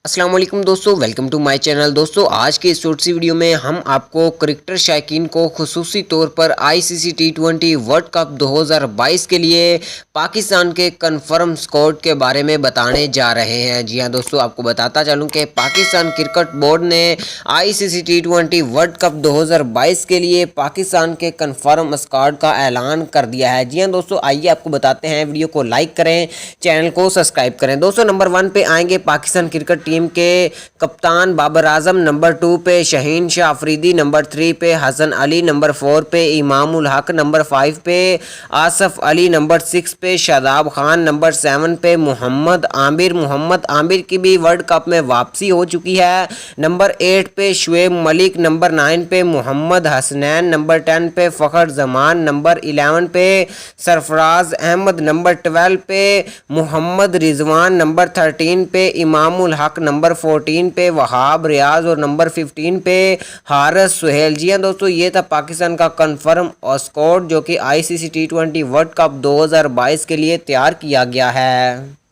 अस्सलाम वालेकुम दोस्तों, वेलकम टू माय चैनल। दोस्तों आज के इस छोटी सी वीडियो में हम आपको क्रिकेटर शायकीन को खुसूसी तौर पर आईसीसी टी20 वर्ल्ड कप 2022 के लिए पाकिस्तान के कन्फर्म स्क्वाड के बारे में बताने जा रहे हैं। जी हाँ दोस्तों, आपको बताता चलूं कि पाकिस्तान क्रिकेट बोर्ड ने आईसीसी टी20 वर्ल्ड कप 2022 के लिए पाकिस्तान के कन्फर्म स्क्वाड का ऐलान कर दिया है। जी हाँ दोस्तों, आइए आपको बताते हैं। वीडियो को लाइक करें, चैनल को सब्सक्राइब करें। दोस्तों नंबर 1 पे आएंगे पाकिस्तान क्रिकेट टीम के कप्तान बाबर आजम, नंबर 2 पे शाहीन शाह अफरीदी, नंबर 3 पे हसन अली, नंबर 4 पे इमामुल हक, नंबर 5 पे आसफ अली, नंबर 6 पे शादाब खान, नंबर 7 पे मोहम्मद आमिर की भी वर्ल्ड कप में वापसी हो चुकी है। नंबर 8 पे शुएब मलिक, नंबर 9 पे मोहम्मद हसनैन, नंबर 10 पे फ़खर जमान, नंबर 11 पे सरफराज अहमद, नंबर 12 पे मोहम्मद रिजवान, नंबर 13 पे इमामुल हक, नंबर 14 पे वहाब रियाज और नंबर 15 पे हारिस सुहेल। जी हाँ दोस्तों, ये था पाकिस्तान का कन्फर्म स्क्वाड जो कि आईसीसी टी20 वर्ल्ड कप 2022 के लिए तैयार किया गया है।